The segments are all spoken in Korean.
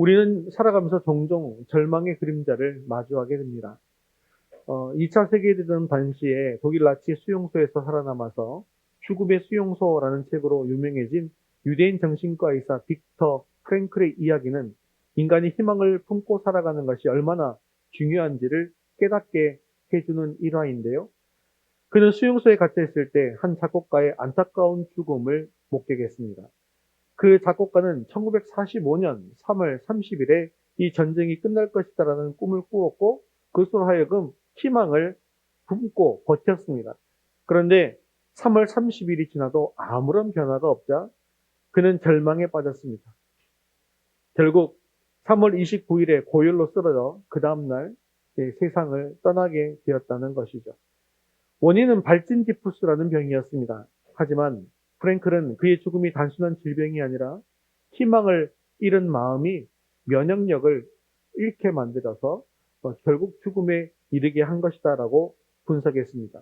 우리는 살아가면서 종종 절망의 그림자를 마주하게 됩니다. 2차 세계대전 당시에 독일 나치 수용소에서 살아남아서 죽음의 수용소라는 책으로 유명해진 유대인 정신과 의사 빅터 프랭클의 이야기는 인간이 희망을 품고 살아가는 것이 얼마나 중요한지를 깨닫게 해주는 일화인데요. 그는 수용소에 갇혀 있을 때 한 작곡가의 안타까운 죽음을 목격했습니다. 그 작곡가는 1945년 3월 30일에 이 전쟁이 끝날 것이다라는 꿈을 꾸었고 그것으로 하여금 희망을 품고 버텼습니다. 그런데 3월 30일이 지나도 아무런 변화가 없자 그는 절망에 빠졌습니다. 결국 3월 29일에 고열로 쓰러져 그 다음날 세상을 떠나게 되었다는 것이죠. 원인은 발진 디푸스라는 병이었습니다. 하지만 프랭클은 그의 죽음이 단순한 질병이 아니라 희망을 잃은 마음이 면역력을 잃게 만들어서 결국 죽음에 이르게 한 것이다라고 분석했습니다.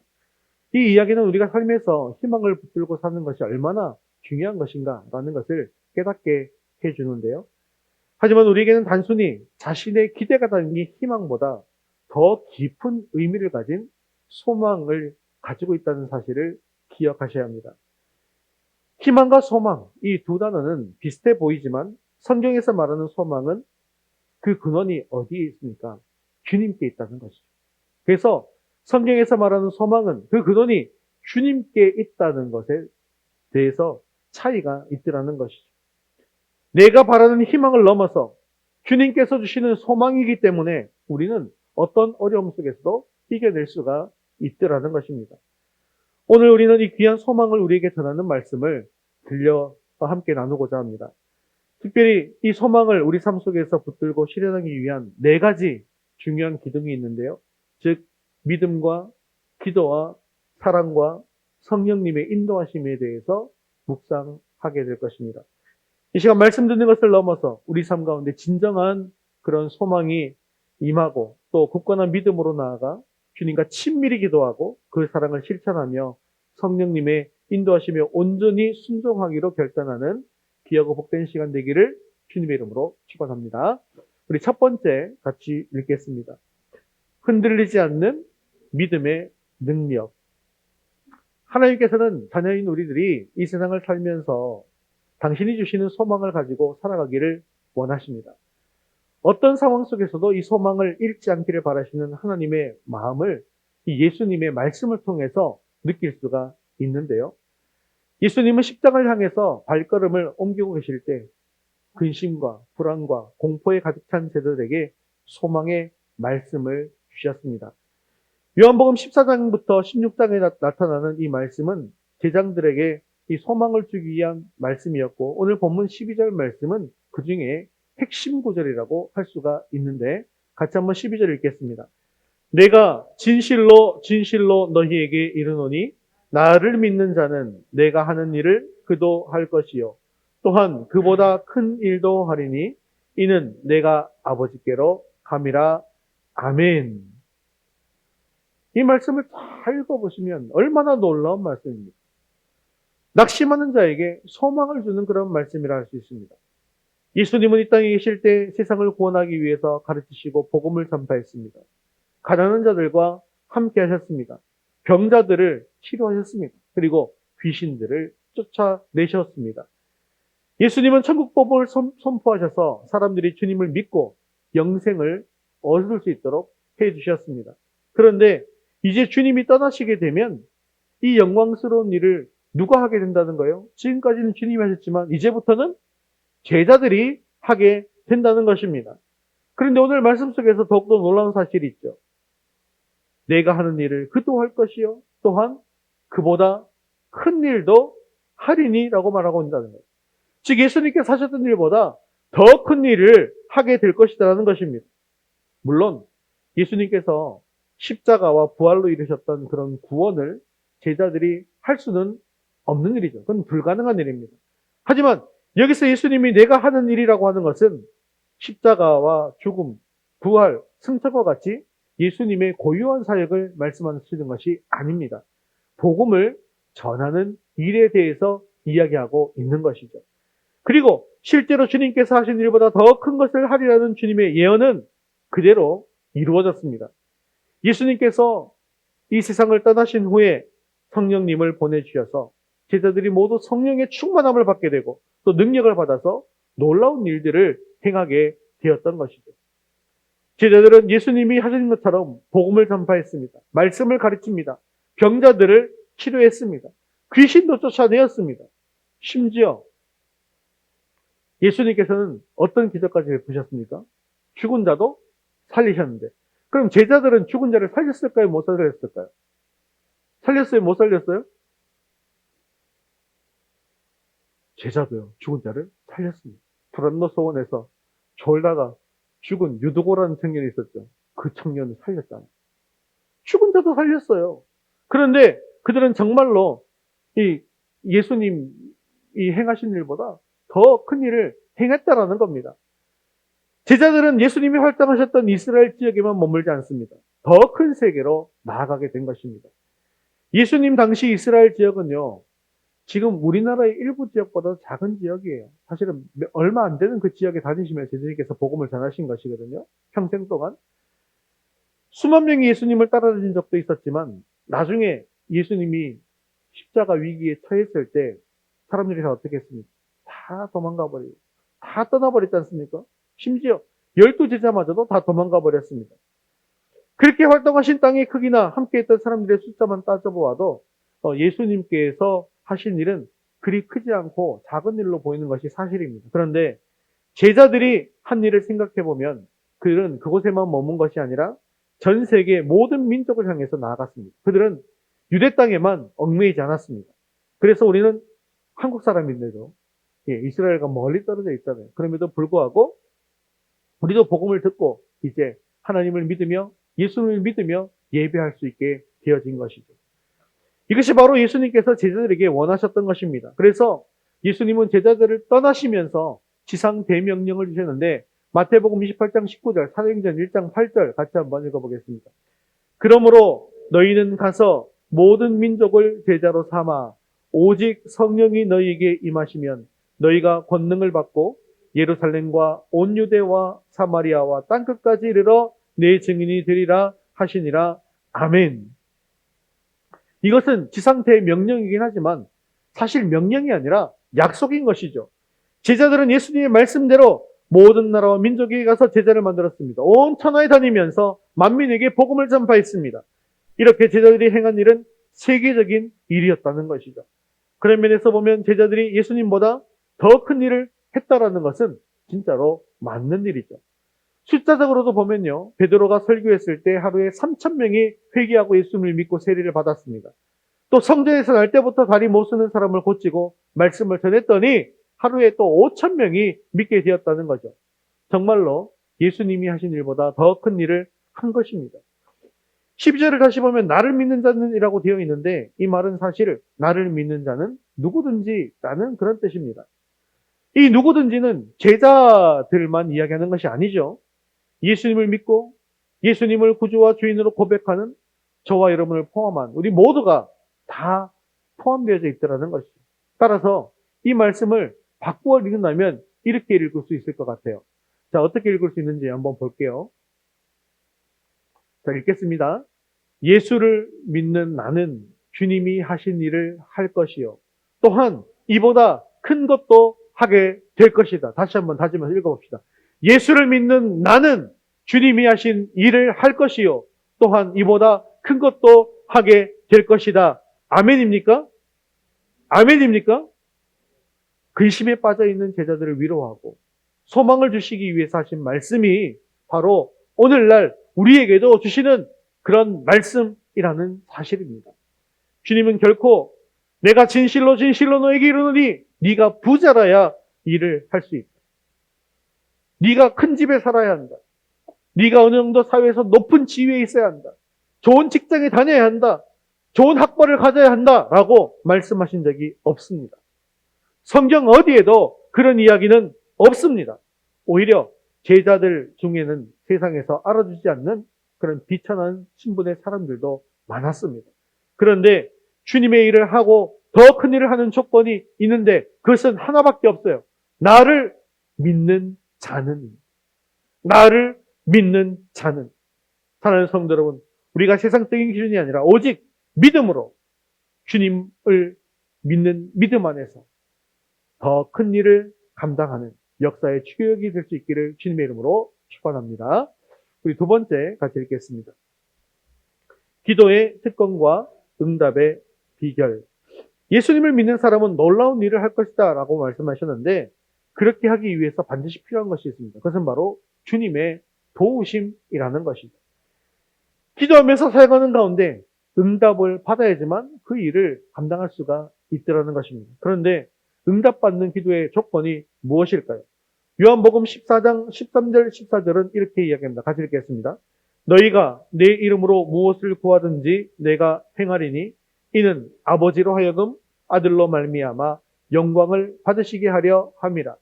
이 이야기는 우리가 삶에서 희망을 붙들고 사는 것이 얼마나 중요한 것인가라는 것을 깨닫게 해주는데요. 하지만 우리에게는 단순히 자신의 기대가 담긴 희망보다 더 깊은 의미를 가진 소망을 가지고 있다는 사실을 기억하셔야 합니다. 희망과 소망, 이 두 단어는 비슷해 보이지만 성경에서 말하는 소망은 그 근원이 어디에 있습니까? 주님께 있다는 것이죠. 그래서 성경에서 말하는 소망은 그 근원이 주님께 있다는 것에 대해서 차이가 있더라는 것이죠. 내가 바라는 희망을 넘어서 주님께서 주시는 소망이기 때문에 우리는 어떤 어려움 속에서도 이겨낼 수가 있더라는 것입니다. 오늘 우리는 이 귀한 소망을 우리에게 전하는 말씀을 들려 함께 나누고자 합니다. 특별히 이 소망을 우리 삶 속에서 붙들고 실현하기 위한 네 가지 중요한 기둥이 있는데요. 즉 믿음과 기도와 사랑과 성령님의 인도하심에 대해서 묵상하게 될 것입니다. 이 시간 말씀 듣는 것을 넘어서 우리 삶 가운데 진정한 그런 소망이 임하고 또 굳건한 믿음으로 나아가 주님과 친밀히 기도하고 그 사랑을 실천하며 성령님의 인도하시며 온전히 순종하기로 결단하는 귀하고 복된 시간 되기를 주님의 이름으로 축원합니다. 우리 첫 번째 같이 읽겠습니다. 흔들리지 않는 믿음의 능력. 하나님께서는 자녀인 우리들이 이 세상을 살면서 당신이 주시는 소망을 가지고 살아가기를 원하십니다. 어떤 상황 속에서도 이 소망을 잃지 않기를 바라시는 하나님의 마음을 이 예수님의 말씀을 통해서 느낄 수가 있는데요. 예수님은 십자가를 향해서 발걸음을 옮기고 계실 때 근심과 불안과 공포에 가득 찬 세대들에게 소망의 말씀을 주셨습니다. 요한복음 14장부터 16장에 나타나는 이 말씀은 제자들에게 이 소망을 주기 위한 말씀이었고 오늘 본문 12절 말씀은 그 중에 핵심 구절이라고 할 수가 있는데 같이 한번 12절 읽겠습니다. 내가 진실로 진실로 너희에게 이르노니 나를 믿는 자는 내가 하는 일을 그도 할 것이요 또한 그보다 큰 일도 하리니 이는 내가 아버지께로 감이라. 아멘. 이 말씀을 잘 읽어보시면 얼마나 놀라운 말씀입니다. 낙심하는 자에게 소망을 주는 그런 말씀이라 할 수 있습니다. 예수님은 이 땅에 계실 때 세상을 구원하기 위해서 가르치시고 복음을 전파했습니다. 가난한 자들과 함께 하셨습니다. 병자들을 치료하셨습니다. 그리고 귀신들을 쫓아내셨습니다. 예수님은 천국법을 선포하셔서 사람들이 주님을 믿고 영생을 얻을 수 있도록 해주셨습니다. 그런데 이제 주님이 떠나시게 되면 이 영광스러운 일을 누가 하게 된다는 거예요? 지금까지는 주님이 하셨지만 이제부터는 제자들이 하게 된다는 것입니다. 그런데 오늘 말씀 속에서 더욱더 놀라운 사실이 있죠. 내가 하는 일을 그도 할 것이요 또한 그보다 큰 일도 하리니 라고 말하고 있다는 거예요. 즉 예수님께서 하셨던 일보다 더 큰 일을 하게 될 것이라는 것입니다. 물론 예수님께서 십자가와 부활로 이루셨던 그런 구원을 제자들이 할 수는 없는 일이죠. 그건 불가능한 일입니다. 하지만 여기서 예수님이 내가 하는 일이라고 하는 것은 십자가와 죽음, 부활, 승천과 같이 예수님의 고유한 사역을 말씀하시는 것이 아닙니다. 복음을 전하는 일에 대해서 이야기하고 있는 것이죠. 그리고 실제로 주님께서 하신 일보다 더 큰 것을 하리라는 주님의 예언은 그대로 이루어졌습니다. 예수님께서 이 세상을 떠나신 후에 성령님을 보내주셔서 제자들이 모두 성령의 충만함을 받게 되고 또 능력을 받아서 놀라운 일들을 행하게 되었던 것이죠. 제자들은 예수님이 하신 것처럼 복음을 전파했습니다. 말씀을 가르칩니다. 병자들을 치료했습니다. 귀신도 쫓아내었습니다. 심지어 예수님께서는 어떤 기적까지 베푸셨습니까? 죽은 자도 살리셨는데, 그럼 제자들은 죽은 자를 살렸을까요? 못 살렸을까요? 살렸어요? 못 살렸어요? 제자도요, 죽은 자를 살렸습니다. 브란노 소원에서 졸다가 죽은 유두고라는 청년이 있었죠. 그 청년을 살렸잖아요. 죽은 자도 살렸어요. 그런데 그들은 정말로 이 예수님이 행하신 일보다 더 큰 일을 행했다라는 겁니다. 제자들은 예수님이 활동하셨던 이스라엘 지역에만 머물지 않습니다. 더 큰 세계로 나아가게 된 것입니다. 예수님 당시 이스라엘 지역은요, 지금 우리나라의 일부 지역보다 작은 지역이에요. 사실은 얼마 안 되는 그 지역에 다니시면서 예수님께서 복음을 전하신 것이거든요. 평생 동안. 수만 명이 예수님을 따라다닌 적도 있었지만 나중에 예수님이 십자가 위기에 처했을 때 사람들이 다 어떻게 했습니까? 다 도망가 버리고 다 떠나버렸지 않습니까? 심지어 12제자마저도 다 도망가 버렸습니다. 그렇게 활동하신 땅의 크기나 함께했던 사람들의 숫자만 따져보아도 예수님께서 하신 일은 그리 크지 않고 작은 일로 보이는 것이 사실입니다. 그런데 제자들이 한 일을 생각해보면 그들은 그곳에만 머문 것이 아니라 전 세계 모든 민족을 향해서 나아갔습니다. 그들은 유대 땅에만 얽매이지 않았습니다. 그래서 우리는 한국 사람인데도 이스라엘과 멀리 떨어져 있잖아요. 그럼에도 불구하고 우리도 복음을 듣고 이제 하나님을 믿으며 예수님을 믿으며 예배할 수 있게 되어진 것이죠. 이것이 바로 예수님께서 제자들에게 원하셨던 것입니다. 그래서 예수님은 제자들을 떠나시면서 지상 대명령을 주셨는데 마태복음 28장 19절, 사도행전 1장 8절 같이 한번 읽어보겠습니다. 그러므로 너희는 가서 모든 민족을 제자로 삼아 오직 성령이 너희에게 임하시면 너희가 권능을 받고 예루살렘과 온 유대와 사마리아와 땅끝까지 이르러 내 증인이 되리라 하시니라. 아멘. 이것은 지상대의 명령이긴 하지만 사실 명령이 아니라 약속인 것이죠. 제자들은 예수님의 말씀대로 모든 나라와 민족에게 가서 제자를 만들었습니다. 온 천하에 다니면서 만민에게 복음을 전파했습니다. 이렇게 제자들이 행한 일은 세계적인 일이었다는 것이죠. 그런 면에서 보면 제자들이 예수님보다 더 큰 일을 했다라는 것은 진짜로 맞는 일이죠. 숫자적으로도 보면요, 베드로가 설교했을 때 하루에 3,000명이 회개하고 예수님을 믿고 세례를 받았습니다. 또 성전에서 날 때부터 다리 못 쓰는 사람을 고치고 말씀을 전했더니 하루에 또 5,000명이 믿게 되었다는 거죠. 정말로 예수님이 하신 일보다 더 큰 일을 한 것입니다. 12절을 다시 보면 나를 믿는 자는 이라고 되어 있는데 이 말은 사실 나를 믿는 자는 누구든지 라는 그런 뜻입니다. 이 누구든지는 제자들만 이야기하는 것이 아니죠. 예수님을 믿고 예수님을 구주와 주인으로 고백하는 저와 여러분을 포함한 우리 모두가 다 포함되어져 있더라는 것이죠. 따라서 이 말씀을 바꾸어 읽는다면 이렇게 읽을 수 있을 것 같아요. 자, 어떻게 읽을 수 있는지 한번 볼게요. 자, 읽겠습니다. 예수를 믿는 나는 주님이 하신 일을 할 것이요. 또한 이보다 큰 것도 하게 될 것이다. 다시 한번 다짐해서 읽어봅시다. 예수를 믿는 나는 주님이 하신 일을 할 것이요. 또한 이보다 큰 것도 하게 될 것이다. 아멘입니까? 아멘입니까? 근심에 빠져있는 제자들을 위로하고 소망을 주시기 위해서 하신 말씀이 바로 오늘날 우리에게도 주시는 그런 말씀이라는 사실입니다. 주님은 결코 내가 진실로 진실로 너에게 이르노니 네가 부자라야 일을 할 수 있다. 네가 큰 집에 살아야 한다. 네가 어느 정도 사회에서 높은 지위에 있어야 한다. 좋은 직장에 다녀야 한다. 좋은 학벌을 가져야 한다라고 말씀하신 적이 없습니다. 성경 어디에도 그런 이야기는 없습니다. 오히려 제자들 중에는 세상에서 알아주지 않는 그런 비천한 신분의 사람들도 많았습니다. 그런데 주님의 일을 하고 더 큰 일을 하는 조건이 있는데 그것은 하나밖에 없어요. 나를 믿는 자는, 나를 믿는 자는. 사랑하는 성도 여러분, 우리가 세상적인 기준이 아니라 오직 믿음으로 주님을 믿는 믿음 안에서 더 큰 일을 감당하는 역사의 추격이 될 수 있기를 주님의 이름으로 축원합니다. 우리 두 번째 같이 읽겠습니다. 기도의 특권과 응답의 비결. 예수님을 믿는 사람은 놀라운 일을 할 것이다 라고 말씀하셨는데, 그렇게 하기 위해서 반드시 필요한 것이 있습니다. 그것은 바로 주님의 도우심이라는 것이죠. 기도하면서 살아가는 가운데 응답을 받아야지만 그 일을 감당할 수가 있더라는 것입니다. 그런데 응답받는 기도의 조건이 무엇일까요? 요한복음 14장 13절 14절은 이렇게 이야기합니다. 같이 읽겠습니다. 너희가 내 이름으로 무엇을 구하든지 내가 행하리니 이는 아버지로 하여금 아들로 말미암아 영광을 받으시게 하려 함이라.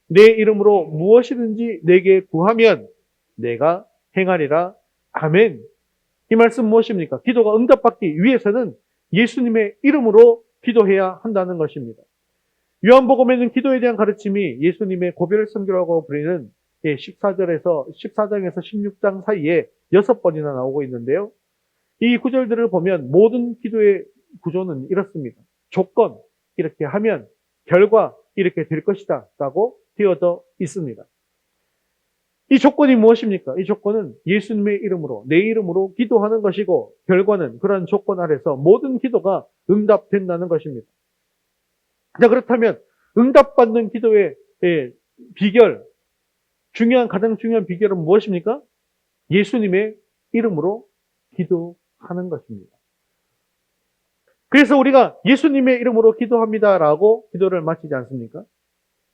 내 이름으로 무엇이든지 내게 구하면 내가 행하리라. 아멘. 이 말씀 무엇입니까? 기도가 응답받기 위해서는 예수님의 이름으로 기도해야 한다는 것입니다. 요한복음에는 기도에 대한 가르침이 예수님의 고별 선교라고 부르는 14장에서 16장 사이에 6번이나 나오고 있는데요. 이 구절들을 보면 모든 기도의 구조는 이렇습니다. 조건, 이렇게 하면, 결과, 이렇게 될 것이다 라고 되어져 있습니다. 이 조건이 무엇입니까? 이 조건은 예수님의 이름으로, 내 이름으로 기도하는 것이고, 결과는 그런 조건 아래서 모든 기도가 응답된다는 것입니다. 자, 그렇다면 응답받는 기도의 비결, 가장 중요한 비결은 무엇입니까? 예수님의 이름으로 기도하는 것입니다. 그래서 우리가 예수님의 이름으로 기도합니다라고 기도를 마치지 않습니까?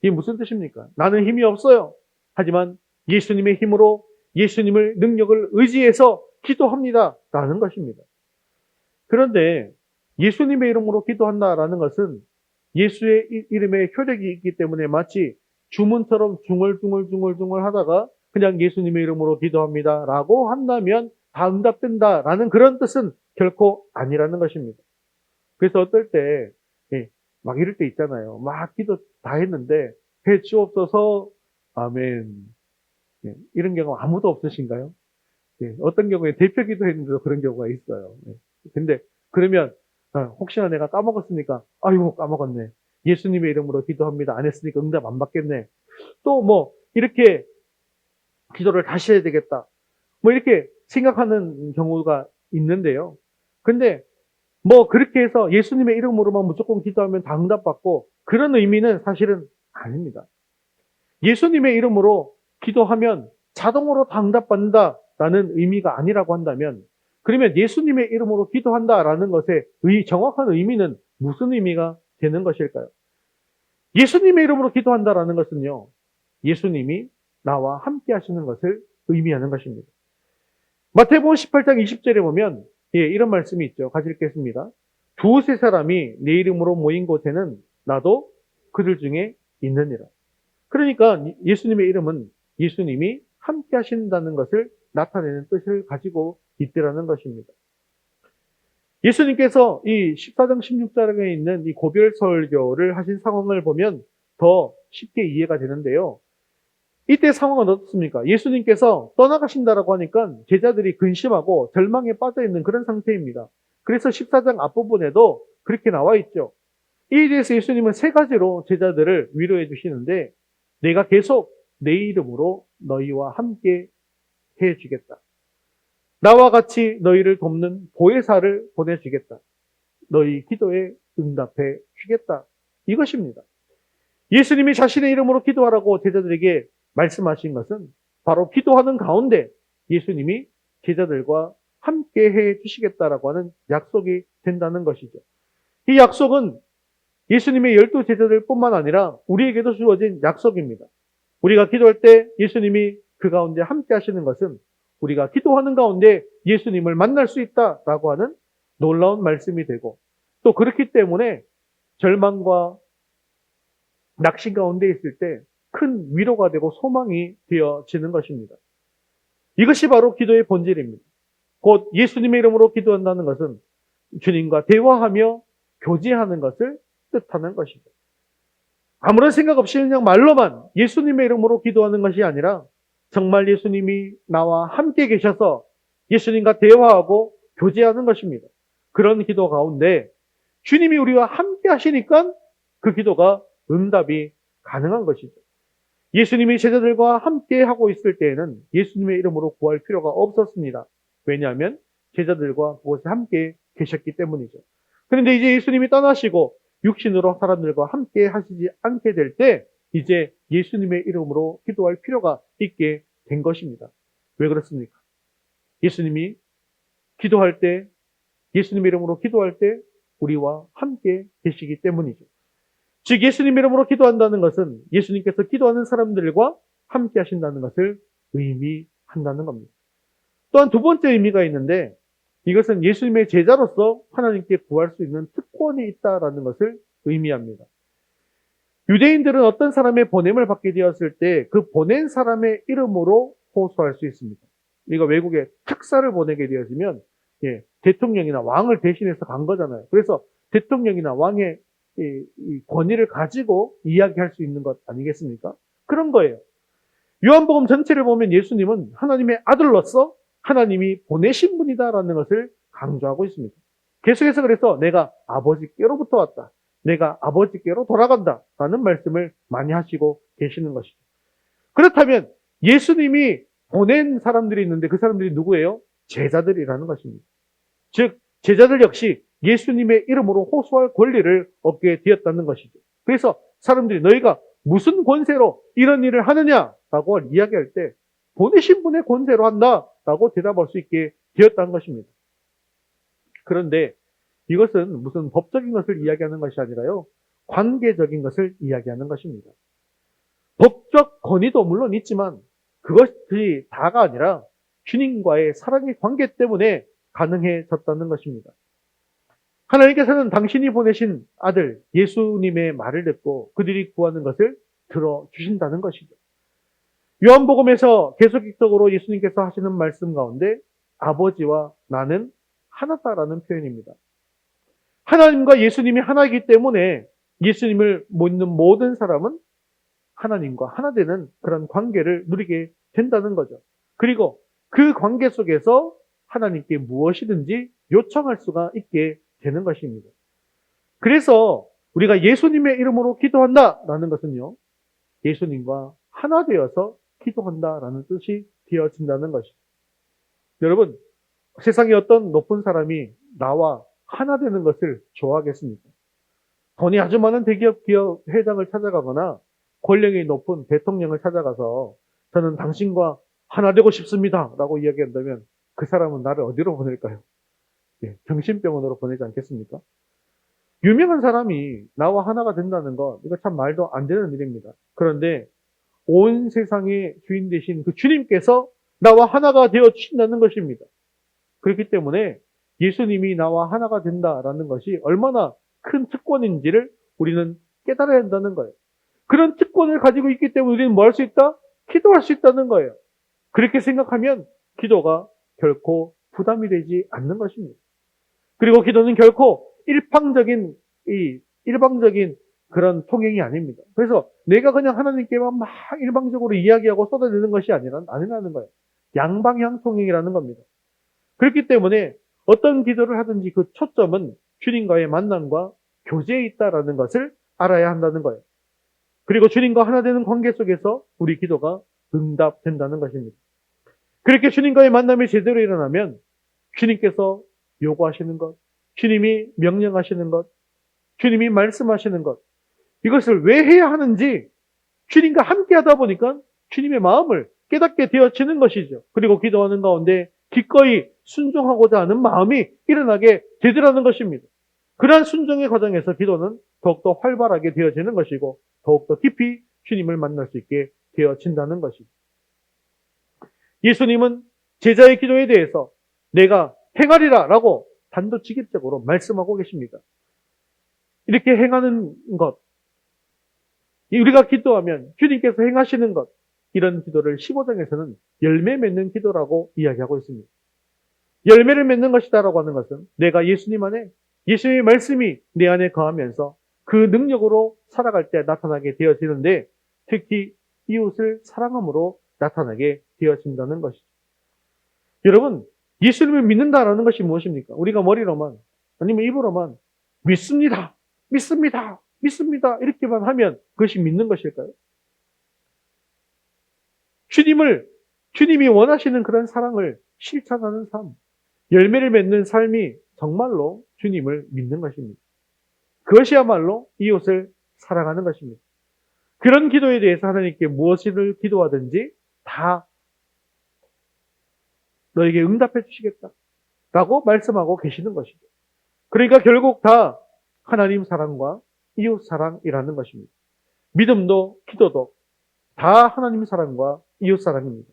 이게 무슨 뜻입니까? 나는 힘이 없어요. 하지만 예수님의 힘으로 예수님의 능력을 의지해서 기도합니다라는 것입니다. 그런데 예수님의 이름으로 기도한다라는 것은 예수의 이름에 효력이 있기 때문에 마치 주문처럼 중얼중얼 하다가 그냥 예수님의 이름으로 기도합니다라고 한다면 다 응답된다라는 그런 뜻은 결코 아니라는 것입니다. 그래서 어떨 때 막 이럴 때 있잖아요. 막 기도 다 했는데 해 주옵소서 아멘. 이런 경우 아무도 없으신가요? 어떤 경우에 대표 기도했는데도 그런 경우가 있어요. 근데 그러면 혹시나 내가 까먹었으니까 아이고 까먹었네. 예수님의 이름으로 기도합니다. 안 했으니까 응답 안 받겠네. 또 뭐 이렇게 기도를 다시 해야 되겠다. 뭐 이렇게 생각하는 경우가 있는데요. 근데 뭐 그렇게 해서 예수님의 이름으로만 무조건 기도하면 다 응답받고 그런 의미는 사실은 아닙니다. 예수님의 이름으로 기도하면 자동으로 다 응답받는다라는 의미가 아니라고 한다면 그러면 예수님의 이름으로 기도한다라는 것의 정확한 의미는 무슨 의미가 되는 것일까요? 예수님의 이름으로 기도한다라는 것은요. 예수님이 나와 함께 하시는 것을 의미하는 것입니다. 마태복음 18장 20절에 보면 이런 말씀이 있죠. 같이 읽겠습니다. 두세 사람이 내 이름으로 모인 곳에는 나도 그들 중에 있느니라. 그러니까 예수님의 이름은 예수님이 함께 하신다는 것을 나타내는 뜻을 가지고 있더라는 것입니다. 예수님께서 이 14장 16절에 있는 이 고별 설교를 하신 상황을 보면 더 쉽게 이해가 되는데요. 이때 상황은 어떻습니까? 예수님께서 떠나가신다라고 하니까 제자들이 근심하고 절망에 빠져 있는 그런 상태입니다. 그래서 14장 앞부분에도 그렇게 나와 있죠. 이에 대해서 예수님은 세 가지로 제자들을 위로해 주시는데 내가 계속 내 이름으로 너희와 함께 해주겠다. 나와 같이 너희를 돕는 보혜사를 보내주겠다. 너희 기도에 응답해 주겠다. 이것입니다. 예수님이 자신의 이름으로 기도하라고 제자들에게 말씀하신 것은 바로 기도하는 가운데 예수님이 제자들과 함께 해 주시겠다라고 하는 약속이 된다는 것이죠. 이 약속은 예수님의 12 제자들뿐만 아니라 우리에게도 주어진 약속입니다. 우리가 기도할 때 예수님이 그 가운데 함께 하시는 것은 우리가 기도하는 가운데 예수님을 만날 수 있다라고 하는 놀라운 말씀이 되고 또 그렇기 때문에 절망과 낙심 가운데 있을 때 큰 위로가 되고 소망이 되어지는 것입니다. 이것이 바로 기도의 본질입니다. 곧 예수님의 이름으로 기도한다는 것은 주님과 대화하며 교제하는 것을 뜻하는 것이죠. 아무런 생각 없이 그냥 말로만 예수님의 이름으로 기도하는 것이 아니라 정말 예수님이 나와 함께 계셔서 예수님과 대화하고 교제하는 것입니다. 그런 기도 가운데 주님이 우리와 함께 하시니까 그 기도가 응답이 가능한 것이죠. 예수님이 제자들과 함께 하고 있을 때에는 예수님의 이름으로 구할 필요가 없었습니다. 왜냐하면 제자들과 그곳에 함께 계셨기 때문이죠. 그런데 이제 예수님이 떠나시고 육신으로 사람들과 함께 하시지 않게 될 때 이제 예수님의 이름으로 기도할 필요가 있게 된 것입니다. 왜 그렇습니까? 예수님이 기도할 때, 예수님의 이름으로 기도할 때 우리와 함께 계시기 때문이죠. 즉 예수님 이름으로 기도한다는 것은 예수님께서 기도하는 사람들과 함께 하신다는 것을 의미한다는 겁니다. 또한 두 번째 의미가 있는데 이것은 예수님의 제자로서 하나님께 구할 수 있는 특권이 있다라는 것을 의미합니다. 유대인들은 어떤 사람의 보냄을 받게 되었을 때 그 보낸 사람의 이름으로 호소할 수 있습니다. 우리가 외국에 특사를 보내게 되어지면 대통령이나 왕을 대신해서 간 거잖아요. 그래서 대통령이나 왕의 이 권위를 가지고 이야기할 수 있는 것 아니겠습니까? 그런 거예요. 요한복음 전체를 보면 예수님은 하나님의 아들로서 하나님이 보내신 분이다라는 것을 강조하고 있습니다. 계속해서 그래서 내가 아버지께로부터 왔다. 내가 아버지께로 돌아간다라는 말씀을 많이 하시고 계시는 것이죠. 그렇다면 예수님이 보낸 사람들이 있는데 그 사람들이 누구예요? 제자들이라는 것입니다. 즉 제자들 역시 예수님의 이름으로 호소할 권리를 얻게 되었다는 것이죠. 그래서 사람들이 너희가 무슨 권세로 이런 일을 하느냐라고 이야기할 때 보내신 분의 권세로 한다라고 대답할 수 있게 되었다는 것입니다. 그런데 이것은 무슨 법적인 것을 이야기하는 것이 아니라요. 관계적인 것을 이야기하는 것입니다. 법적 권위도 물론 있지만 그것이 다가 아니라 주님과의 사랑의 관계 때문에 가능해졌다는 것입니다. 하나님께서는 당신이 보내신 아들 예수님의 말을 듣고 그들이 구하는 것을 들어주신다는 것이죠. 요한복음에서 계속적으로 예수님께서 하시는 말씀 가운데 아버지와 나는 하나다라는 표현입니다. 하나님과 예수님이 하나이기 때문에 예수님을 믿는 모든 사람은 하나님과 하나 되는 그런 관계를 누리게 된다는 거죠. 그리고 그 관계 속에서 하나님께 무엇이든지 요청할 수가 있게 되는 것입니다. 그래서 우리가 예수님의 이름으로 기도한다라는 것은요. 예수님과 하나 되어서 기도한다라는 뜻이 되어진다는 것이죠. 여러분, 세상에 어떤 높은 사람이 나와 하나 되는 것을 좋아하겠습니까? 돈이 아주 많은 대기업 기업 회장을 찾아가거나 권력이 높은 대통령을 찾아가서 저는 당신과 하나 되고 싶습니다 라고 이야기한다면 그 사람은 나를 어디로 보낼까요? 정신병원으로 보내지 않겠습니까? 유명한 사람이 나와 하나가 된다는 것, 이거 참 말도 안 되는 일입니다. 그런데 온 세상의 주인 되신 그 주님께서 나와 하나가 되어 주신다는 것입니다. 그렇기 때문에 예수님이 나와 하나가 된다라는 것이 얼마나 큰 특권인지를 우리는 깨달아야 한다는 거예요. 그런 특권을 가지고 있기 때문에 우리는 뭐 할 수 있다? 기도할 수 있다는 거예요. 그렇게 생각하면 기도가 결코 부담이 되지 않는 것입니다. 그리고 기도는 결코 일방적인 그런 통행이 아닙니다. 그래서 내가 그냥 하나님께만 막 일방적으로 이야기하고 쏟아내는 것이 아니라는 거예요. 양방향 통행이라는 겁니다. 그렇기 때문에 어떤 기도를 하든지 그 초점은 주님과의 만남과 교제에 있다라는 것을 알아야 한다는 거예요. 그리고 주님과 하나 되는 관계 속에서 우리 기도가 응답된다는 것입니다. 그렇게 주님과의 만남이 제대로 일어나면 주님께서 요구하시는 것, 주님이 명령하시는 것, 주님이 말씀하시는 것, 이것을 왜 해야 하는지 주님과 함께 하다 보니까 주님의 마음을 깨닫게 되어지는 것이죠. 그리고 기도하는 가운데 기꺼이 순종하고자 하는 마음이 일어나게 되더라는 것입니다. 그러한 순종의 과정에서 기도는 더욱더 활발하게 되어지는 것이고 더욱더 깊이 주님을 만날 수 있게 되어진다는 것이죠. 예수님은 제자의 기도에 대해서 내가 행하리라 라고 단도직입적으로 말씀하고 계십니다. 이렇게 행하는 것, 우리가 기도하면 주님께서 행하시는 것, 이런 기도를 15장에서는 열매 맺는 기도라고 이야기하고 있습니다. 열매를 맺는 것이다라고 하는 것은 내가 예수님 안에 예수님의 말씀이 내 안에 거하면서 그 능력으로 살아갈 때 나타나게 되어지는데 특히 이웃을 사랑함으로 나타나게 되어진다는 것이죠. 여러분, 예수님을 믿는다라는 것이 무엇입니까? 우리가 머리로만 아니면 입으로만 믿습니다. 믿습니다. 믿습니다. 이렇게만 하면 그것이 믿는 것일까요? 주님이 원하시는 그런 사랑을 실천하는 삶, 열매를 맺는 삶이 정말로 주님을 믿는 것입니다. 그것이야말로 이웃을 사랑하는 것입니다. 그런 기도에 대해서 하나님께 무엇을 기도하든지 다 너에게 응답해 주시겠다 라고 말씀하고 계시는 것이죠. 그러니까 결국 다 하나님 사랑과 이웃 사랑이라는 것입니다. 믿음도 기도도 다 하나님 사랑과 이웃 사랑입니다.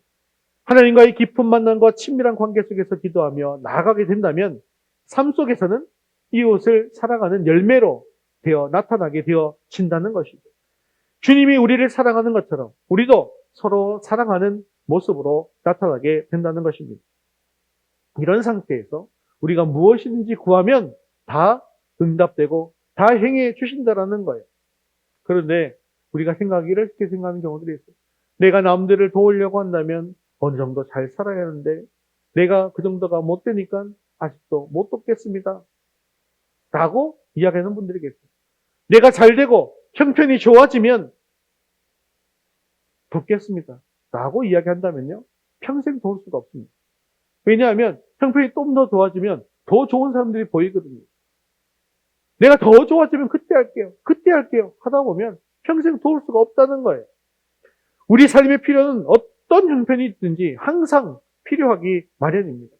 하나님과의 깊은 만남과 친밀한 관계 속에서 기도하며 나아가게 된다면 삶 속에서는 이웃을 사랑하는 열매로 나타나게 되어진다는 것이죠. 주님이 우리를 사랑하는 것처럼 우리도 서로 사랑하는 모습으로 나타나게 된다는 것입니다. 이런 상태에서 우리가 무엇이든지 구하면 다 응답되고 다 행해 주신다라는 거예요. 그런데 우리가 이렇게 생각하는 경우들이 있어요. 내가 남들을 도우려고 한다면 어느 정도 잘 살아야 하는데 내가 그 정도가 못 되니까 아직도 못 돕겠습니다. 라고 이야기하는 분들이 계세요. 내가 잘 되고 형편이 좋아지면 돕겠습니다. 라고 이야기한다면요. 평생 도울 수가 없습니다. 왜냐하면 형편이 좀 더 좋아지면 더 좋은 사람들이 보이거든요. 내가 더 좋아지면 그때 할게요. 하다 보면 평생 도울 수가 없다는 거예요. 우리 삶의 필요는 어떤 형편이 있든지 항상 필요하기 마련입니다.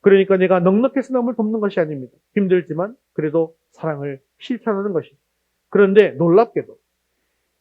그러니까 내가 넉넉해서 남을 돕는 것이 아닙니다. 힘들지만 그래도 사랑을 실천하는 것이죠. 그런데 놀랍게도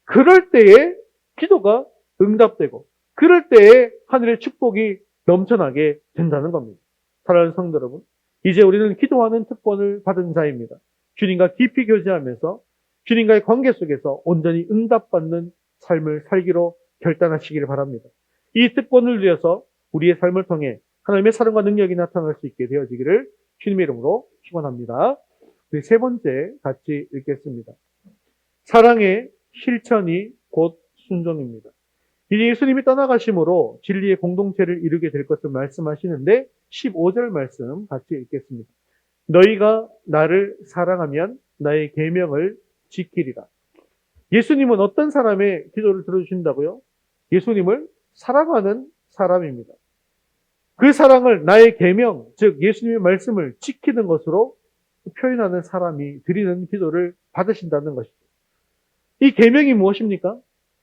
그럴 때에 기도가 응답되고 그럴 때에 하늘의 축복이 넘쳐나게 된다는 겁니다. 사랑하는 성도 여러분, 이제 우리는 기도하는 특권을 받은 자입니다. 주님과 깊이 교제하면서 주님과의 관계 속에서 온전히 응답받는 삶을 살기로 결단하시기를 바랍니다. 이 특권을 위해서 우리의 삶을 통해 하나님의 사랑과 능력이 나타날 수 있게 되어지기를 주님의 이름으로 축원합니다. 우리 세 번째 같이 읽겠습니다. 사랑의 실천이 곧 순종입니다. 이제 예수님이 떠나가심으로 진리의 공동체를 이루게 될 것을 말씀하시는데 15절 말씀 같이 읽겠습니다. 너희가 나를 사랑하면 나의 계명을 지키리라. 예수님은 어떤 사람의 기도를 들어주신다고요? 예수님을 사랑하는 사람입니다. 그 사랑을 나의 계명, 즉 예수님의 말씀을 지키는 것으로 표현하는 사람이 드리는 기도를 받으신다는 것이죠. 이 계명이 무엇입니까?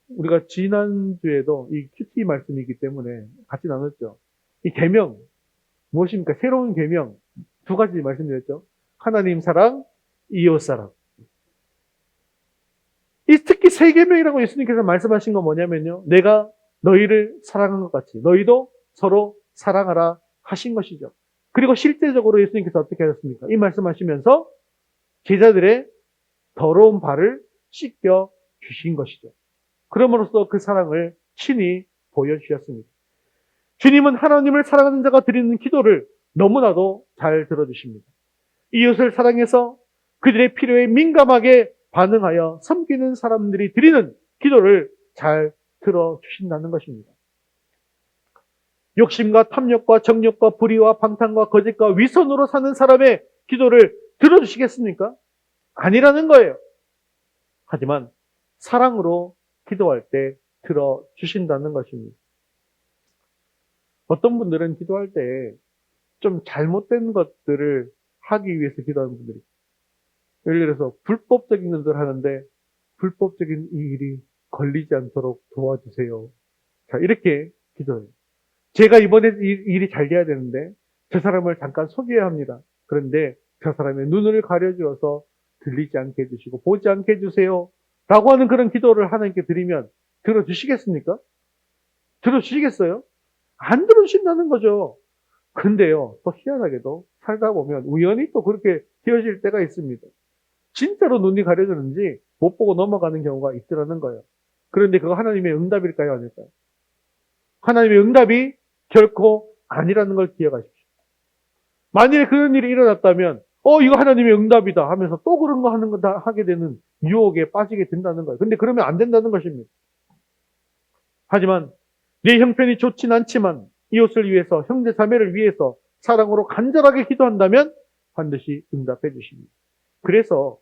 우리가 지난주에도 이 큐티 말씀이기 때문에 같이 나눴죠. 이 계명 무엇입니까? 새로운 계명 두 가지 말씀드렸죠. 하나님 사랑, 이웃 사랑. 이 특히 세 계명이라고 예수님께서 말씀하신 건 뭐냐면요. 내가 너희를 사랑한 것 같이 너희도 서로 사랑하라 하신 것이죠. 그리고 실제적으로 예수님께서 어떻게 하셨습니까? 이 말씀하시면서 제자들의 더러운 발을 씻겨 주신 것이죠. 그럼으로써 그 사랑을 친히 보여주셨습니다. 주님은 하나님을 사랑하는 자가 드리는 기도를 너무나도 잘 들어주십니다. 이웃을 사랑해서 그들의 필요에 민감하게 반응하여 섬기는 사람들이 드리는 기도를 잘 들어주신다는 것입니다. 욕심과 탐욕과 정욕과 불의와 방탕과 거짓과 위선으로 사는 사람의 기도를 들어주시겠습니까? 아니라는 거예요. 하지만 사랑으로 기도할 때 들어주신다는 것입니다. 어떤 분들은 기도할 때 좀 잘못된 것들을 하기 위해서 기도하는 분들이 있어요. 예를 들어서 불법적인 것을 하는데 불법적인 이 일이 걸리지 않도록 도와주세요. 자, 이렇게 기도해요. 제가 이번에 이 일이 잘 돼야 되는데 저 사람을 잠깐 속여야 합니다. 그런데 저 사람의 눈을 가려주어서 들리지 않게 해주시고 보지 않게 해주세요. 라고 하는 그런 기도를 하나님께 드리면 들어주시겠습니까? 들어주시겠어요? 안 들어주신다는 거죠. 근데요, 또 희한하게도 살다 보면 우연히 또 그렇게 되어질 때가 있습니다. 진짜로 눈이 가려졌는지 못 보고 넘어가는 경우가 있더라는 거예요. 그런데 그거 하나님의 응답일까요? 아닐까요? 하나님의 응답이 결코 아니라는 걸 기억하십시오. 만일에 그런 일이 일어났다면 이거 하나님의 응답이다 하면서 또 그런 거 하는 거 다 하게 되는 유혹에 빠지게 된다는 거예요. 근데 그러면 안 된다는 것입니다. 하지만 내 형편이 좋진 않지만 이웃을 위해서, 형제 자매를 위해서 사랑으로 간절하게 기도한다면 반드시 응답해 주십니다. 그래서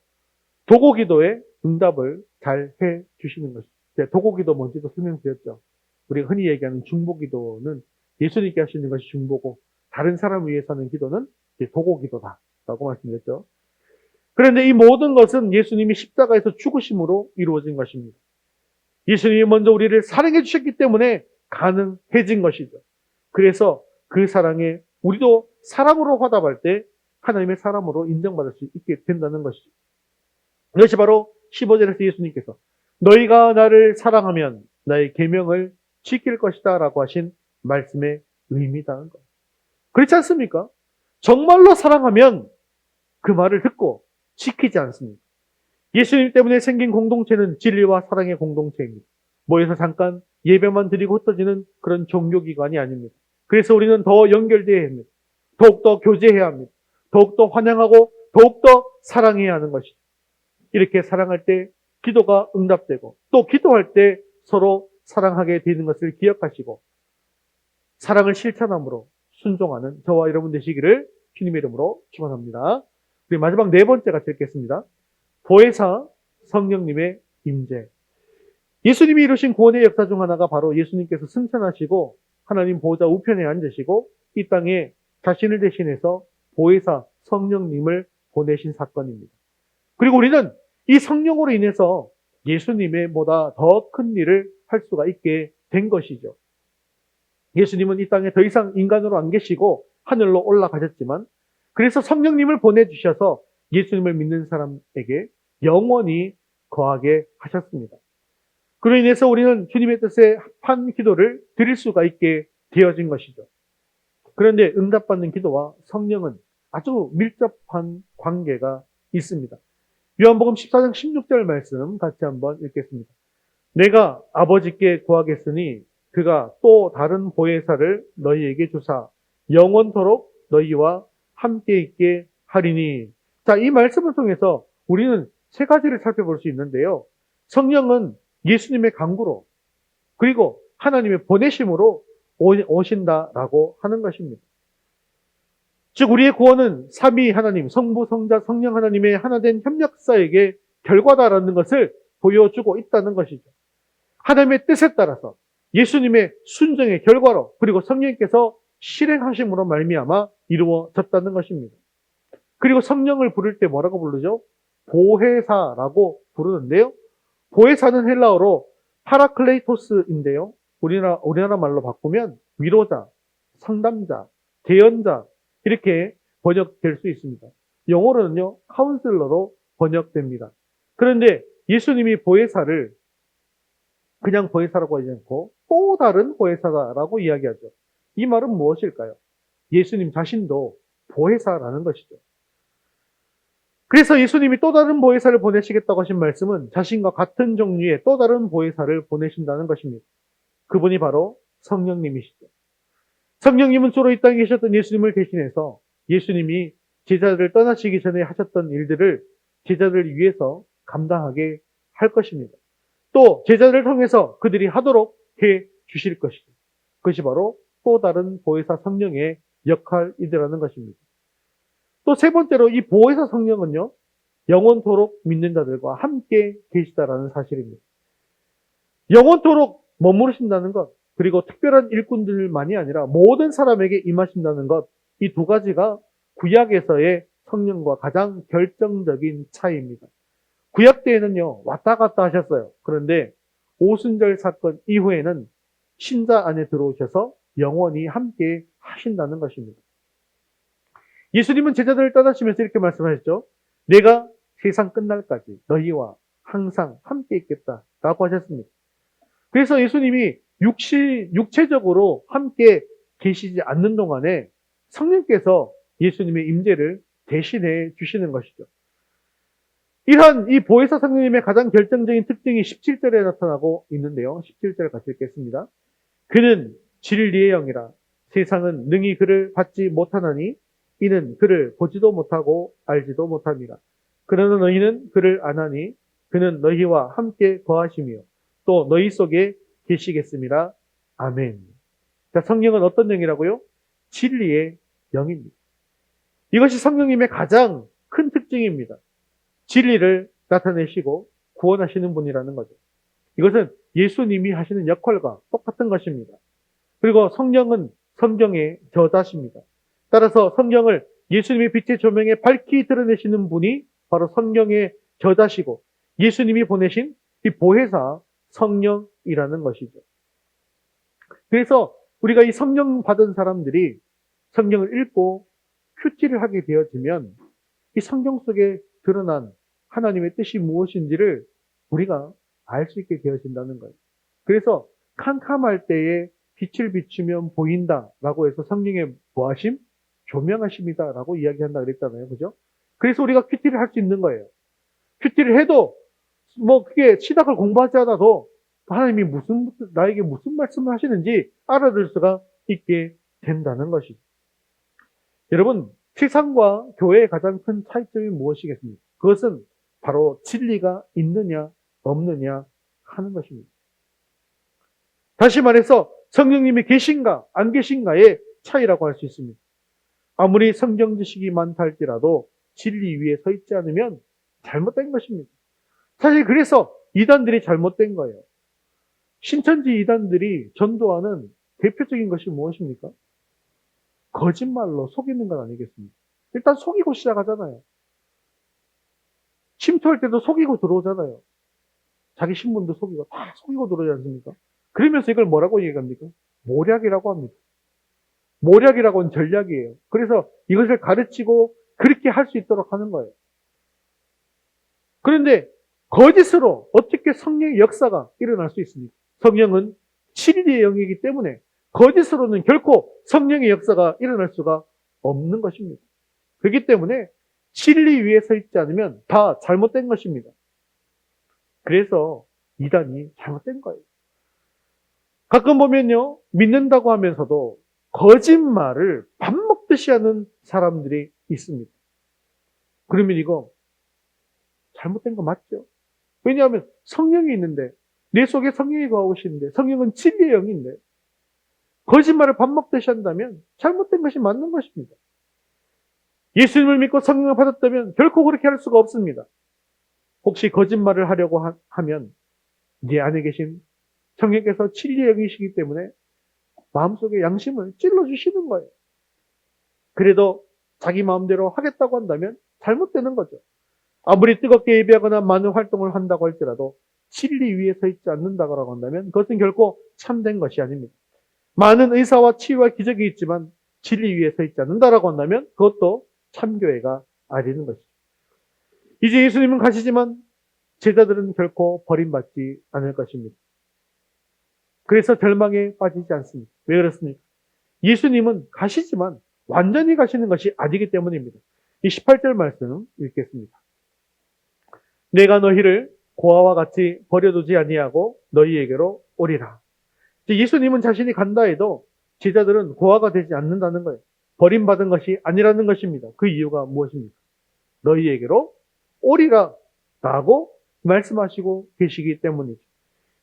도고기도의 응답을 잘 해 주시는 것입니다. 제가 도고기도 뭔지도 설명드렸죠. 우리가 흔히 얘기하는 중보기도는 예수님께 하시는 것이 중보고, 다른 사람을 위해서 하는 기도는 도고기도다라고 말씀드렸죠. 그런데 이 모든 것은 예수님이 십자가에서 죽으심으로 이루어진 것입니다. 예수님이 먼저 우리를 사랑해 주셨기 때문에 가능해진 것이죠. 그래서 그 사랑에 우리도 사람으로 화답할 때 하나님의 사람으로 인정받을 수 있게 된다는 것이죠. 이것이 바로 15절에서 예수님께서 너희가 나를 사랑하면 나의 계명을 지킬 것이다 라고 하신 말씀의 의미다는 거예요. 그렇지 않습니까? 정말로 사랑하면 그 말을 듣고 지키지 않습니다. 예수님 때문에 생긴 공동체는 진리와 사랑의 공동체입니다. 모여서 잠깐 예배만 드리고 흩어지는 그런 종교기관이 아닙니다. 그래서 우리는 더 연결되어야 합니다. 더욱더 교제해야 합니다. 더욱더 환영하고 더욱더 사랑해야 하는 것이죠. 이렇게 사랑할 때 기도가 응답되고, 또 기도할 때 서로 사랑하게 되는 것을 기억하시고 사랑을 실천함으로 순종하는 저와 여러분 되시기를 주님의 이름으로 축원합니다. 우리 마지막 네 번째 같이 읽겠습니다. 보혜사 성령님의 임재. 예수님이 이루신 구원의 역사 중 하나가 바로 예수님께서 승천하시고 하나님 보호자 우편에 앉으시고 이 땅에 자신을 대신해서 보혜사 성령님을 보내신 사건입니다. 그리고 우리는 이 성령으로 인해서 예수님의 보다 더 큰 일을 할 수가 있게 된 것이죠. 예수님은 이 땅에 더 이상 인간으로 안 계시고 하늘로 올라가셨지만, 그래서 성령님을 보내주셔서 예수님을 믿는 사람에게 영원히 거하게 하셨습니다. 그로 인해서 우리는 주님의 뜻에 합한 기도를 드릴 수가 있게 되어진 것이죠. 그런데 응답받는 기도와 성령은 아주 밀접한 관계가 있습니다. 요한복음 14장 16절 말씀 같이 한번 읽겠습니다. 내가 아버지께 구하겠으니 그가 또 다른 보혜사를 너희에게 주사 영원토록 너희와 함께 있게 하리니. 자, 이 말씀을 통해서 우리는 세 가지를 살펴볼 수 있는데요. 성령은 예수님의 강구로, 그리고 하나님의 보내심으로 오신다라고 하는 것입니다. 즉 우리의 구원은 삼위 하나님, 성부, 성자, 성령 하나님의 하나된 협력사에게 결과다라는 것을 보여주고 있다는 것이죠. 하나님의 뜻에 따라서 예수님의 순종의 결과로, 그리고 성령께서 실행하심으로 말미암아 이루어졌다는 것입니다. 그리고 성령을 부를 때 뭐라고 부르죠? 보혜사라고 부르는데요. 보혜사는 헬라어로 파라클레이토스인데요. 우리나라 말로 바꾸면 위로자, 상담자, 대언자 이렇게 번역될 수 있습니다. 영어로는요, 카운슬러로 번역됩니다. 그런데 예수님이 보혜사를 그냥 보혜사라고 하지 않고 또 다른 보혜사다라고 이야기하죠. 이 말은 무엇일까요? 예수님 자신도 보혜사라는 것이죠. 그래서 예수님이 또 다른 보혜사를 보내시겠다고 하신 말씀은 자신과 같은 종류의 또 다른 보혜사를 보내신다는 것입니다. 그분이 바로 성령님이시죠. 성령님은 주로 이 땅에 계셨던 예수님을 대신해서 예수님이 제자들을 떠나시기 전에 하셨던 일들을 제자들을 위해서 감당하게 할 것입니다. 또 제자들을 통해서 그들이 하도록 해 주실 것이죠. 그것이 바로 또 다른 보혜사 성령의 역할이라는 것입니다. 또 세 번째로 이 보혜사 성령은요, 영원토록 믿는 자들과 함께 계시다라는 사실입니다. 영원토록 머무르신다는 것, 그리고 특별한 일꾼들만이 아니라 모든 사람에게 임하신다는 것, 이 두 가지가 구약에서의 성령과 가장 결정적인 차이입니다. 구약 때에는요, 왔다 갔다 하셨어요. 그런데 오순절 사건 이후에는 신자 안에 들어오셔서 영원히 함께 하신다는 것입니다. 예수님은 제자들을 떠나시면서 이렇게 말씀하셨죠. 내가 세상 끝날까지 너희와 항상 함께 있겠다라고 하셨습니다. 그래서 예수님이 육체적으로 함께 계시지 않는 동안에 성령께서 예수님의 임재를 대신해 주시는 것이죠. 이러한 이 보혜사 성령님의 가장 결정적인 특징이 17절에 나타나고 있는데요. 17절 같이 읽겠습니다. 그는 진리의 영이라 세상은 능히 그를 받지 못하나니 이는 그를 보지도 못하고 알지도 못합니다. 그러나 너희는 그를 아나니 그는 너희와 함께 거하시며 또 너희 속에 계시겠습니다. 아멘. 자, 성령은 어떤 영이라고요? 진리의 영입니다. 이것이 성령님의 가장 큰 특징입니다. 진리를 나타내시고 구원하시는 분이라는 거죠. 이것은 예수님이 하시는 역할과 똑같은 것입니다. 그리고 성령은 성경의 저자십니다. 따라서 성경을 예수님의 빛의 조명에 밝히 드러내시는 분이 바로 성경의 저자시고 예수님이 보내신 이 보혜사 성령이라는 것이죠. 그래서 우리가 이 성령 받은 사람들이 성경을 읽고 큐티를 하게 되어지면 이 성경 속에 드러난 하나님의 뜻이 무엇인지를 우리가 알 수 있게 되어진다는 거예요. 그래서 캄캄할 때에 빛을 비추면 보인다라고 해서 성령의 보하심, 조명하심이다라고 이야기한다 그랬잖아요. 그죠? 그래서 우리가 큐티를 할 수 있는 거예요. 큐티를 해도 그게 신학을 공부하지 않아도 하나님이 나에게 무슨 말씀을 하시는지 알아들 수가 있게 된다는 것이죠. 여러분, 세상과 교회의 가장 큰 차이점이 무엇이겠습니까? 그것은 바로 진리가 있느냐 없느냐 하는 것입니다. 다시 말해서 성령님이 계신가 안 계신가의 차이라고 할 수 있습니다. 아무리 성경 지식이 많다 할지라도 진리 위에 서 있지 않으면 잘못된 것입니다. 사실 그래서 이단들이 잘못된 거예요. 신천지 이단들이 전도하는 대표적인 것이 무엇입니까? 거짓말로 속이는 건 아니겠습니까? 일단 속이고 시작하잖아요. 침투할 때도 속이고 들어오잖아요. 자기 신분도 속이고 다 속이고 들어오지 않습니까? 그러면서 이걸 뭐라고 얘기합니까? 모략이라고 합니다. 모략이라고는 전략이에요. 그래서 이것을 가르치고 그렇게 할 수 있도록 하는 거예요. 그런데 거짓으로 어떻게 성령의 역사가 일어날 수 있습니까? 성령은 진리의 영이기 때문에 거짓으로는 결코 성령의 역사가 일어날 수가 없는 것입니다. 그렇기 때문에 진리 위에 서 있지 않으면 다 잘못된 것입니다. 그래서 이단이 잘못된 거예요. 가끔 보면요, 믿는다고 하면서도 거짓말을 밥 먹듯이 하는 사람들이 있습니다. 그러면 이거 잘못된 거 맞죠? 왜냐하면 성령이 있는데, 내 속에 성령이 거하고 계시는데, 성령은 진리의 영인데, 거짓말을 밥 먹듯이 한다면 잘못된 것이 맞는 것입니다. 예수님을 믿고 성령을 받았다면 결코 그렇게 할 수가 없습니다. 혹시 거짓말을 하려고 하면 네 안에 계신 성령께서 진리의 영이시기 때문에 마음속에 양심을 찔러주시는 거예요. 그래도 자기 마음대로 하겠다고 한다면 잘못되는 거죠. 아무리 뜨겁게 예배하거나 많은 활동을 한다고 할지라도 진리 위에 서 있지 않는다고 한다면 그것은 결코 참된 것이 아닙니다. 많은 의사와 치유와 기적이 있지만 진리 위에 서 있지 않는다고 한다면 그것도 참교회가 아니는 것이죠. 이제 예수님은 가시지만 제자들은 결코 버림받지 않을 것입니다. 그래서 절망에 빠지지 않습니다. 왜 그렇습니까? 예수님은 가시지만 완전히 가시는 것이 아니기 때문입니다. 이 18절 말씀 읽겠습니다. 내가 너희를 고아와 같이 버려두지 아니하고 너희에게로 오리라. 예수님은 자신이 간다 해도 제자들은 고아가 되지 않는다는 거예요. 버림받은 것이 아니라는 것입니다. 그 이유가 무엇입니까? 너희에게로 오리라 라고 말씀하시고 계시기 때문이죠.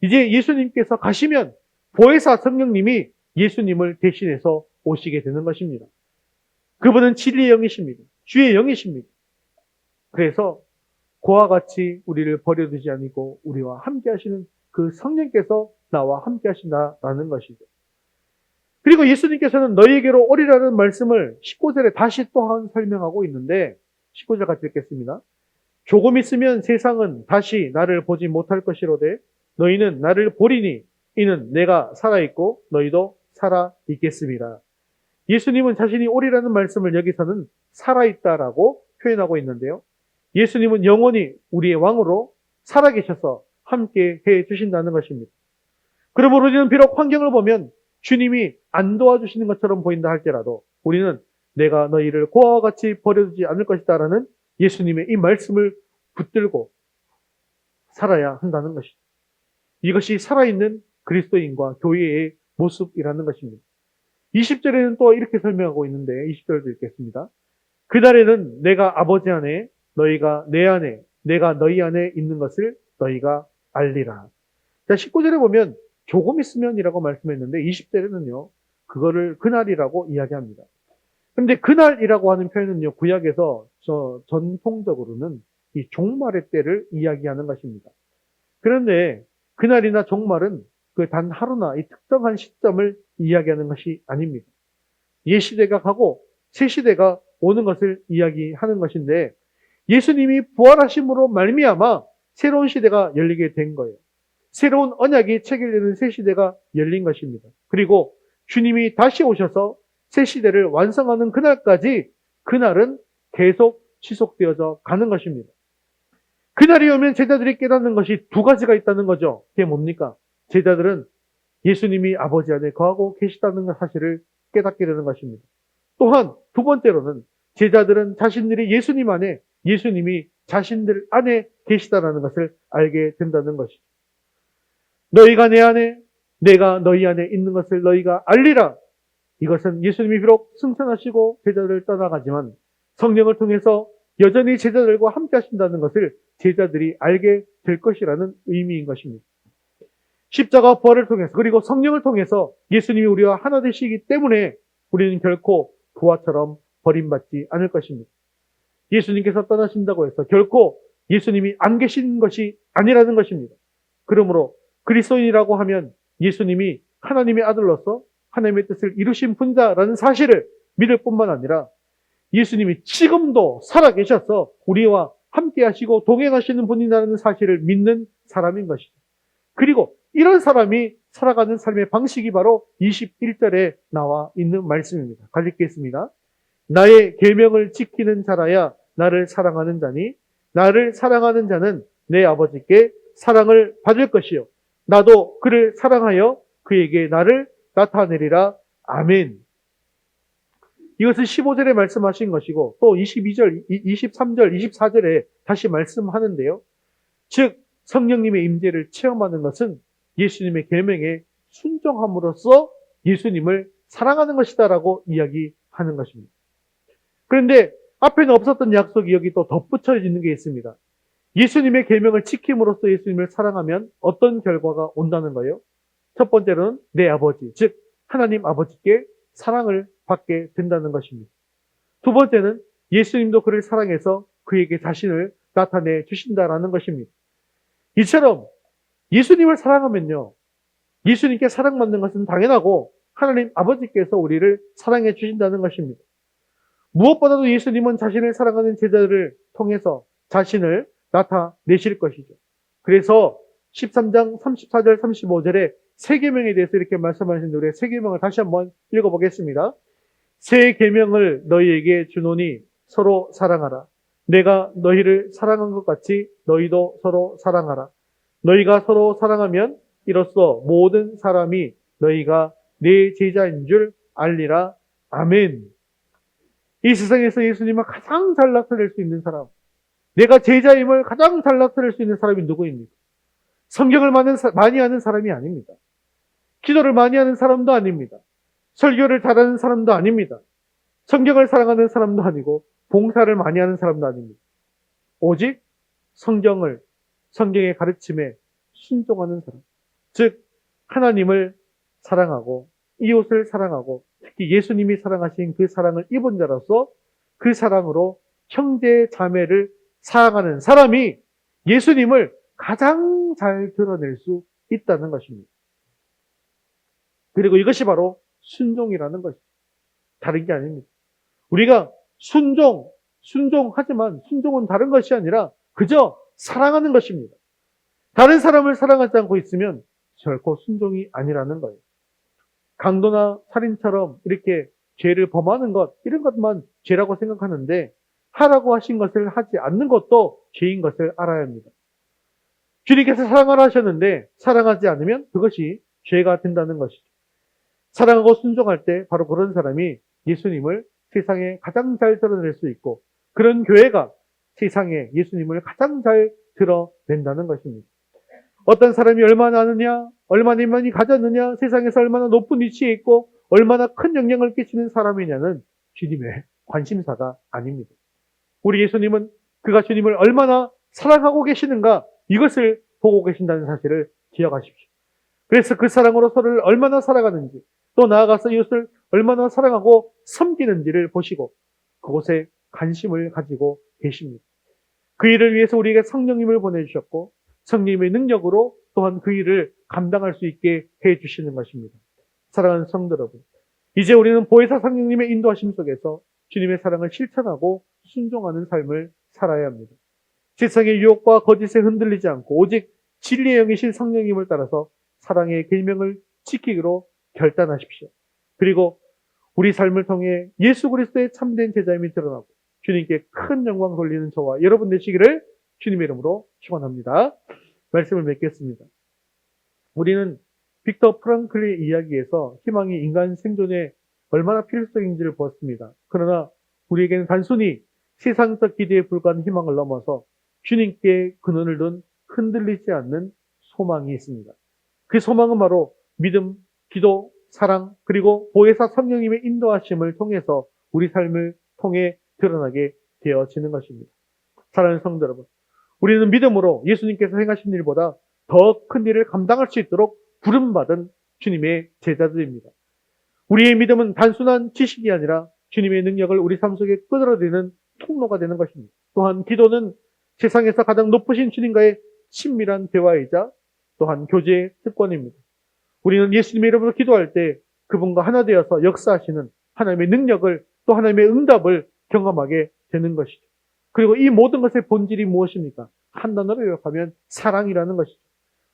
이제 예수님께서 가시면 보혜사 성령님이 예수님을 대신해서 오시게 되는 것입니다. 그분은 진리의 영이십니다. 주의 영이십니다. 그래서 고와 같이 우리를 버려두지 않고 우리와 함께 하시는 그 성령께서 나와 함께 하신다라는 것이죠. 그리고 예수님께서는 너희에게로 오리라는 말씀을 19절에 다시 또한 설명하고 있는데 19절 같이 읽겠습니다. 조금 있으면 세상은 다시 나를 보지 못할 것이로되 너희는 나를 보리니 이는 내가 살아있고 너희도 살아있겠습니다. 예수님은 자신이 오리라는 말씀을 여기서는 살아있다라고 표현하고 있는데요. 예수님은 영원히 우리의 왕으로 살아계셔서 함께 해주신다는 것입니다. 그러므로 우리는 비록 환경을 보면 주님이 안 도와주시는 것처럼 보인다 할지라도 우리는 내가 너희를 고아와 같이 버려두지 않을 것이다라는 예수님의 이 말씀을 붙들고 살아야 한다는 것이죠. 이것이 살아있는 그리스도인과 교회의 모습이라는 것입니다. 20절에는 또 이렇게 설명하고 있는데 20절도 읽겠습니다. 그날에는 내가 아버지 안에, 너희가 내 안에, 내가 너희 안에 있는 것을 너희가 알리라. 자, 19절에 보면 조금 있으면이라고 말씀했는데 20절에는요. 그거를 그날이라고 이야기합니다. 그런데 그날이라고 하는 표현은요. 구약에서 전통적으로는 이 종말의 때를 이야기하는 것입니다. 그런데 그날이나 종말은 그 단 하루나 이 특정한 시점을 이야기하는 것이 아닙니다. 옛 시대가 가고 새 시대가 오는 것을 이야기하는 것인데 예수님이 부활하심으로 말미암아 새로운 시대가 열리게 된 거예요. 새로운 언약이 체결되는 새 시대가 열린 것입니다. 그리고 주님이 다시 오셔서 새 시대를 완성하는 그날까지 그날은 계속 지속되어져 가는 것입니다. 그날이 오면 제자들이 깨닫는 것이 두 가지가 있다는 거죠. 그게 뭡니까? 제자들은 예수님이 아버지 안에 거하고 계시다는 사실을 깨닫게 되는 것입니다. 또한 두 번째로는 제자들은 자신들이 예수님 안에, 예수님이 자신들 안에 계시다는 것을 알게 된다는 것이죠. 너희가 내 안에, 내가 너희 안에 있는 것을 너희가 알리라. 이것은 예수님이 비록 승천하시고 제자들을 떠나가지만 성령을 통해서 여전히 제자들과 함께 하신다는 것을 제자들이 알게 될 것이라는 의미인 것입니다. 십자가 부활을 통해서 그리고 성령을 통해서 예수님이 우리와 하나 되시기 때문에 우리는 결코 부하처럼 버림받지 않을 것입니다. 예수님께서 떠나신다고 해서 결코 예수님이 안 계신 것이 아니라는 것입니다. 그러므로 그리스도인이라고 하면 예수님이 하나님의 아들로서 하나님의 뜻을 이루신 분자라는 사실을 믿을 뿐만 아니라 예수님이 지금도 살아계셔서 우리와 함께 하시고 동행하시는 분이라는 사실을 믿는 사람인 것이죠. 그리고 이런 사람이 살아가는 삶의 방식이 바로 21절에 나와 있는 말씀입니다. 같이 읽겠습니다. 나의 계명을 지키는 자라야 나를 사랑하는 자니 나를 사랑하는 자는 내 아버지께 사랑을 받을 것이요 나도 그를 사랑하여 그에게 나를 나타내리라. 아멘. 이것은 15절에 말씀하신 것이고 또 22절, 23절, 24절에 다시 말씀하는데요. 즉 성령님의 임재를 체험하는 것은 예수님의 계명에 순종함으로써 예수님을 사랑하는 것이다라고 이야기하는 것입니다. 그런데 앞에는 없었던 약속이 여기 또 덧붙여지는 게 있습니다. 예수님의 계명을 지킴으로써 예수님을 사랑하면 어떤 결과가 온다는 거예요? 첫 번째로는 내 아버지, 즉 하나님 아버지께 사랑을 받게 된다는 것입니다. 두 번째는 예수님도 그를 사랑해서 그에게 자신을 나타내 주신다라는 것입니다. 이처럼 예수님을 사랑하면요. 예수님께 사랑받는 것은 당연하고 하나님 아버지께서 우리를 사랑해 주신다는 것입니다. 무엇보다도 예수님은 자신을 사랑하는 제자들을 통해서 자신을 나타내실 것이죠. 그래서 13장 34절 35절에 세 계명에 대해서 이렇게 말씀하시는데 우리 세 계명을 다시 한번 읽어보겠습니다. 새 계명을 너희에게 주노니 서로 사랑하라. 내가 너희를 사랑한 것 같이 너희도 서로 사랑하라. 너희가 서로 사랑하면 이로써 모든 사람이 너희가 내 제자인 줄 알리라. 아멘. 이 세상에서 예수님을 가장 잘 나타낼 수 있는 사람, 내가 제자임을 가장 잘 나타낼 수 있는 사람이 누구입니까? 성경을 많이 하는 사람이 아닙니다. 기도를 많이 하는 사람도 아닙니다. 설교를 잘하는 사람도 아닙니다. 성경을 사랑하는 사람도 아니고 봉사를 많이 하는 사람도 아닙니다. 오직 성경의 가르침에 순종하는 사람. 즉 하나님을 사랑하고 이웃을 사랑하고 특히 예수님이 사랑하신 그 사랑을 입은 자로서 그 사랑으로 형제 자매를 사랑하는 사람이 예수님을 가장 잘 드러낼 수 있다는 것입니다. 그리고 이것이 바로 순종이라는 것이죠. 다른 게 아닙니다. 우리가 순종하지만 순종은 다른 것이 아니라 그저 사랑하는 것입니다. 다른 사람을 사랑하지 않고 있으면 결코 순종이 아니라는 거예요. 강도나 살인처럼 이렇게 죄를 범하는 것, 이런 것만 죄라고 생각하는데 하라고 하신 것을 하지 않는 것도 죄인 것을 알아야 합니다. 주님께서 사랑을 하셨는데 사랑하지 않으면 그것이 죄가 된다는 것이죠. 사랑하고 순종할 때 바로 그런 사람이 예수님을 세상에 가장 잘 드러낼 수 있고 그런 교회가 세상에 예수님을 가장 잘 드러낸다는 것입니다. 어떤 사람이 얼마나 아느냐, 얼마나 많이 가졌느냐, 세상에서 얼마나 높은 위치에 있고 얼마나 큰 영향을 끼치는 사람이냐는 주님의 관심사가 아닙니다. 우리 예수님은 그가 주님을 얼마나 사랑하고 계시는가 이것을 보고 계신다는 사실을 기억하십시오. 그래서 그 사랑으로 서로를 얼마나 사랑하는지 또 나아가서 이웃을 얼마나 사랑하고 섬기는지를 보시고 그곳에 관심을 가지고 계십니다. 그 일을 위해서 우리에게 성령님을 보내주셨고 성령님의 능력으로 또한 그 일을 감당할 수 있게 해주시는 것입니다. 사랑하는 성도 여러분, 이제 우리는 보혜사 성령님의 인도하심 속에서 주님의 사랑을 실천하고 순종하는 삶을 살아야 합니다. 세상의 유혹과 거짓에 흔들리지 않고 오직 진리의 영이신 성령님을 따라서 사랑의 계명을 지키기로 결단하십시오. 그리고 우리 삶을 통해 예수 그리스도의 참된 제자임이 드러나고 주님께 큰 영광 돌리는 저와 여러분 되시기를 주님의 이름으로 축원합니다. 말씀을 맺겠습니다. 우리는 빅터 프랑클의 이야기에서 희망이 인간 생존에 얼마나 필수적인지를 보았습니다. 그러나 우리에게는 단순히 세상적 기대에 불과한 희망을 넘어서 주님께 근원을 둔 흔들리지 않는 소망이 있습니다. 그 소망은 바로 믿음, 기도, 사랑, 그리고 보혜사 성령님의 인도하심을 통해서 우리 삶을 통해 드러나게 되어지는 것입니다. 사랑하는 성도 여러분, 우리는 믿음으로 예수님께서 행하신 일보다 더 큰 일을 감당할 수 있도록 부름받은 주님의 제자들입니다. 우리의 믿음은 단순한 지식이 아니라 주님의 능력을 우리 삶 속에 끌어들이는 통로가 되는 것입니다. 또한 기도는 세상에서 가장 높으신 주님과의 친밀한 대화이자 또한 교제의 특권입니다. 우리는 예수님의 이름으로 기도할 때 그분과 하나 되어서 역사하시는 하나님의 능력을 또 하나님의 응답을 경험하게 되는 것이죠. 그리고 이 모든 것의 본질이 무엇입니까? 한 단어로 요약하면 사랑이라는 것이죠.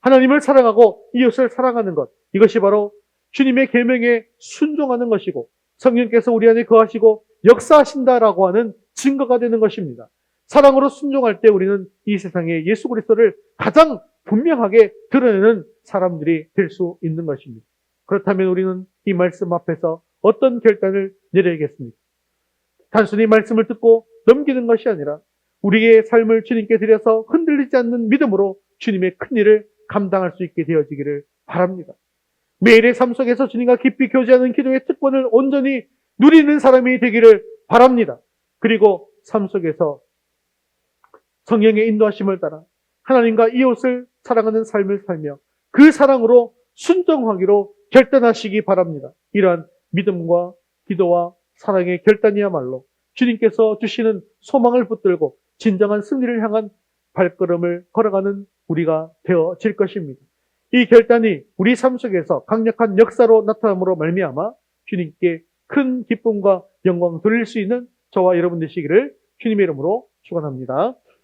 하나님을 사랑하고 이웃을 사랑하는 것, 이것이 바로 주님의 계명에 순종하는 것이고 성령께서 우리 안에 거하시고 역사하신다라고 하는 증거가 되는 것입니다. 사랑으로 순종할 때 우리는 이 세상에 예수 그리스도를 가장 분명하게 드러내는 사람들이 될 수 있는 것입니다. 그렇다면 우리는 이 말씀 앞에서 어떤 결단을 내려야겠습니까? 단순히 말씀을 듣고 넘기는 것이 아니라 우리의 삶을 주님께 드려서 흔들리지 않는 믿음으로 주님의 큰 일을 감당할 수 있게 되어지기를 바랍니다. 매일의 삶 속에서 주님과 깊이 교제하는 기도의 특권을 온전히 누리는 사람이 되기를 바랍니다. 그리고 삶 속에서 성령의 인도하심을 따라 하나님과 이웃을 사랑하는 삶을 살며 그 사랑으로 순종하기로 결단하시기 바랍니다. 이러한 믿음과 기도와 사랑의 결단이야말로 주님께서 주시는 소망을 붙들고 진정한 승리를 향한 발걸음을 걸어가는 우리가 되어질 것입니다. 이 결단이 우리 삶 속에서 강력한 역사로 나타남으로 말미암아 주님께 큰 기쁨과 영광 돌릴 수 있는 저와 여러분 되시기를 주님의 이름으로 축원합니다.